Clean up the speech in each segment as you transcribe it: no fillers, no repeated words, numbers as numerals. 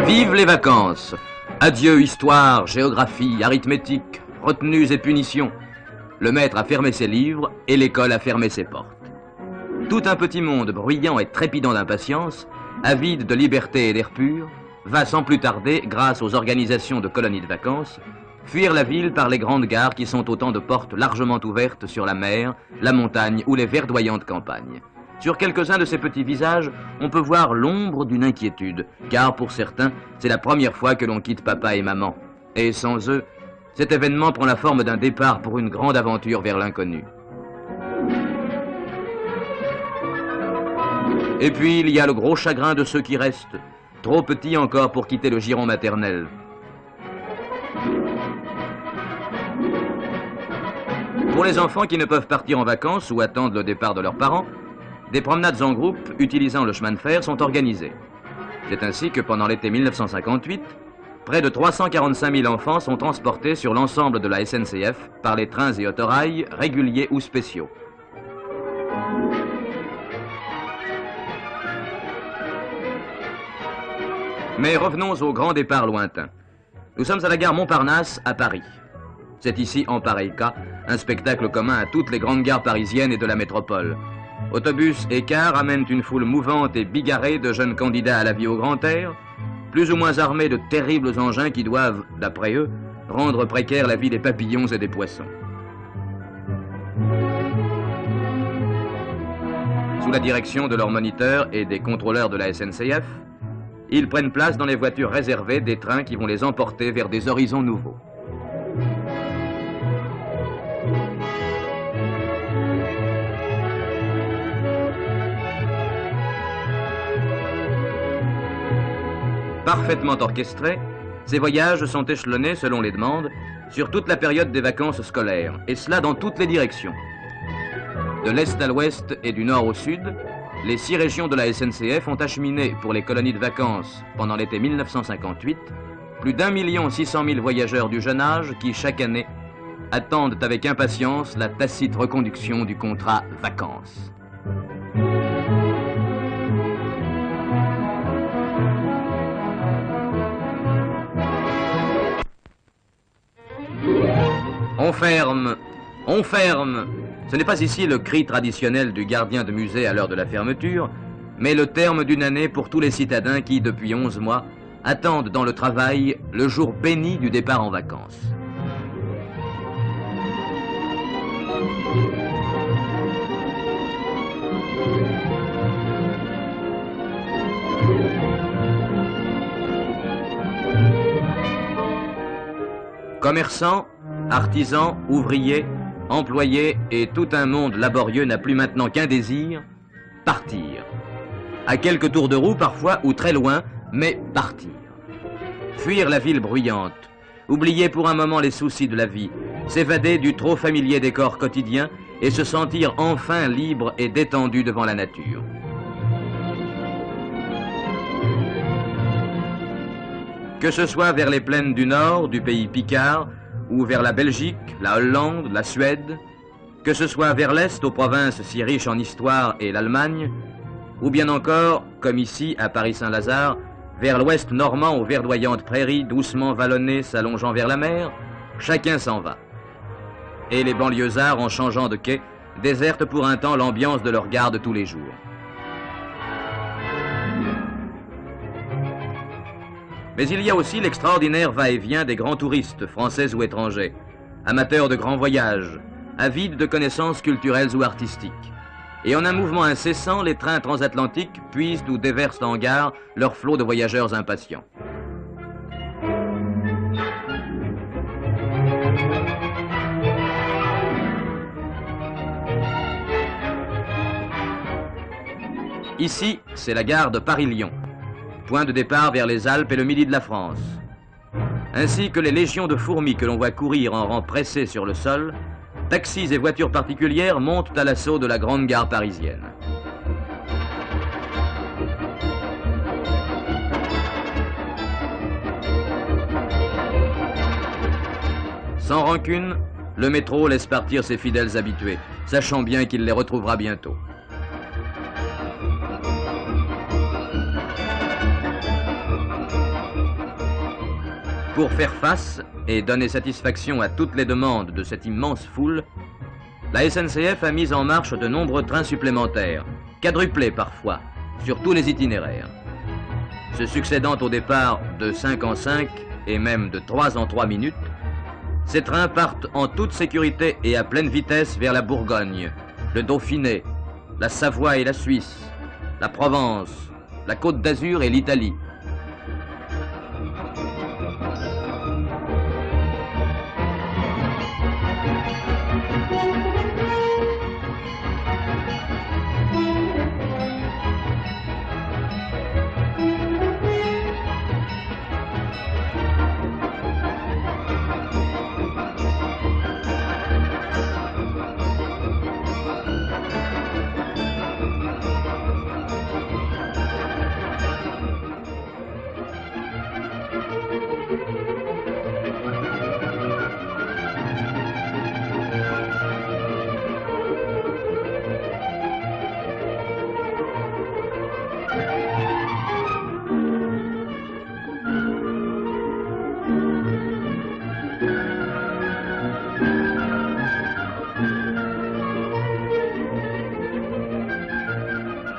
Vive les vacances! Adieu histoire, géographie, arithmétique, retenues et punitions. Le maître a fermé ses livres et l'école a fermé ses portes. Tout un petit monde bruyant et trépidant d'impatience, avide de liberté et d'air pur, va sans plus tarder, grâce aux organisations de colonies de vacances, fuir la ville par les grandes gares qui sont autant de portes largement ouvertes sur la mer, la montagne ou les verdoyantes campagnes. Sur quelques-uns de ces petits visages, on peut voir l'ombre d'une inquiétude, car pour certains, c'est la première fois que l'on quitte papa et maman. Et sans eux, cet événement prend la forme d'un départ pour une grande aventure vers l'inconnu. Et puis, il y a le gros chagrin de ceux qui restent, trop petits encore pour quitter le giron maternel. Pour les enfants qui ne peuvent partir en vacances ou attendent le départ de leurs parents, des promenades en groupe utilisant le chemin de fer sont organisées. C'est ainsi que pendant l'été 1958, près de 345 000 enfants sont transportés sur l'ensemble de la SNCF par les trains et autorails réguliers ou spéciaux. Mais revenons au grand départ lointain. Nous sommes à la gare Montparnasse à Paris. C'est ici, en pareil cas, un spectacle commun à toutes les grandes gares parisiennes et de la métropole. Autobus et cars amènent une foule mouvante et bigarrée de jeunes candidats à la vie au grand air, plus ou moins armés de terribles engins qui doivent, d'après eux, rendre précaire la vie des papillons et des poissons. Sous la direction de leurs moniteurs et des contrôleurs de la SNCF, ils prennent place dans les voitures réservées des trains qui vont les emporter vers des horizons nouveaux. Parfaitement orchestrés, ces voyages sont échelonnés selon les demandes sur toute la période des vacances scolaires, et cela dans toutes les directions. De l'est à l'ouest et du nord au sud, les 6 régions de la SNCF ont acheminé pour les colonies de vacances pendant l'été 1958 plus d'1 600 000 voyageurs du jeune âge qui, chaque année, attendent avec impatience la tacite reconduction du contrat vacances. On ferme! On ferme! Ce n'est pas ici le cri traditionnel du gardien de musée à l'heure de la fermeture, mais le terme d'une année pour tous les citadins qui, depuis 11 mois, attendent dans le travail le jour béni du départ en vacances. Commerçants, artisans, ouvriers, employés et tout un monde laborieux n'a plus maintenant qu'un désir, partir. À quelques tours de roue parfois ou très loin, mais partir. Fuir la ville bruyante, oublier pour un moment les soucis de la vie, s'évader du trop familier décor quotidien et se sentir enfin libre et détendu devant la nature. Que ce soit vers les plaines du nord, du pays Picard, ou vers la Belgique, la Hollande, la Suède, que ce soit vers l'est, aux provinces si riches en histoire et l'Allemagne, ou bien encore, comme ici, à Paris-Saint-Lazare, vers l'ouest normand aux verdoyantes prairies doucement vallonnées s'allongeant vers la mer, chacun s'en va. Et les banlieusards, en changeant de quai, désertent pour un temps l'ambiance de leur garde tous les jours. Mais il y a aussi l'extraordinaire va-et-vient des grands touristes, français ou étrangers, amateurs de grands voyages, avides de connaissances culturelles ou artistiques. Et en un mouvement incessant, les trains transatlantiques puisent ou déversent en gare leur flot de voyageurs impatients. Ici, c'est la gare de Paris-Lyon, point de départ vers les Alpes et le midi de la France. Ainsi que les légions de fourmis que l'on voit courir en rang pressé sur le sol, taxis et voitures particulières montent à l'assaut de la grande gare parisienne. Sans rancune, le métro laisse partir ses fidèles habitués, sachant bien qu'il les retrouvera bientôt. Pour faire face et donner satisfaction à toutes les demandes de cette immense foule, la SNCF a mis en marche de nombreux trains supplémentaires, quadruplés parfois, sur tous les itinéraires. Se succédant au départ de 5 en 5 et même de 3 en 3 minutes, ces trains partent en toute sécurité et à pleine vitesse vers la Bourgogne, le Dauphiné, la Savoie et la Suisse, la Provence, la Côte d'Azur et l'Italie.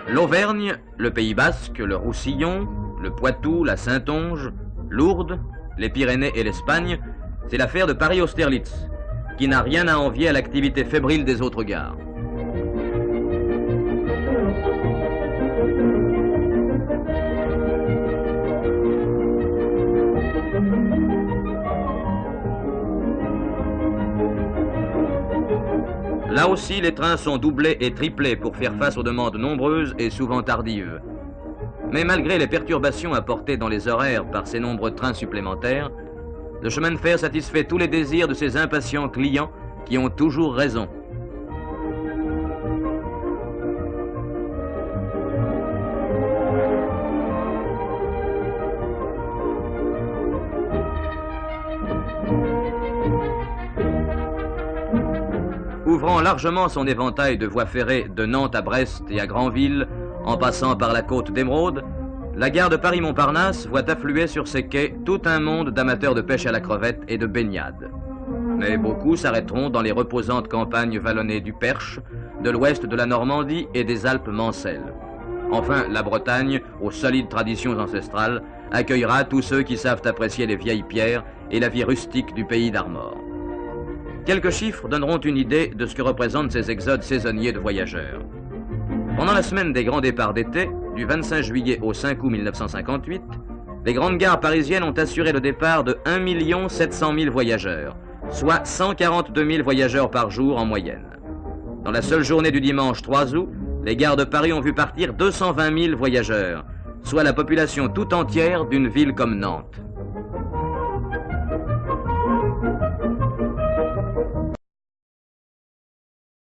L'Auvergne, le Pays Basque, le Roussillon, le Poitou, la Saintonge, Lourdes, les Pyrénées et l'Espagne, c'est l'affaire de Paris-Austerlitz, qui n'a rien à envier à l'activité fébrile des autres gares. Là aussi, les trains sont doublés et triplés pour faire face aux demandes nombreuses et souvent tardives. Mais malgré les perturbations apportées dans les horaires par ces nombreux trains supplémentaires, le chemin de fer satisfait tous les désirs de ces impatients clients qui ont toujours raison. Ouvrant largement son éventail de voies ferrées de Nantes à Brest et à Granville, en passant par la côte d'Émeraude, la gare de Paris-Montparnasse voit affluer sur ses quais tout un monde d'amateurs de pêche à la crevette et de baignade. Mais beaucoup s'arrêteront dans les reposantes campagnes vallonnées du Perche, de l'ouest de la Normandie et des Alpes mancelles. Enfin, la Bretagne, aux solides traditions ancestrales, accueillera tous ceux qui savent apprécier les vieilles pierres et la vie rustique du pays d'Armor. Quelques chiffres donneront une idée de ce que représentent ces exodes saisonniers de voyageurs. Pendant la semaine des grands départs d'été, du 25 juillet au 5 août 1958, les grandes gares parisiennes ont assuré le départ de 1 700 000 voyageurs, soit 142 000 voyageurs par jour en moyenne. Dans la seule journée du dimanche 3 août, les gares de Paris ont vu partir 220 000 voyageurs, soit la population tout entière d'une ville comme Nantes.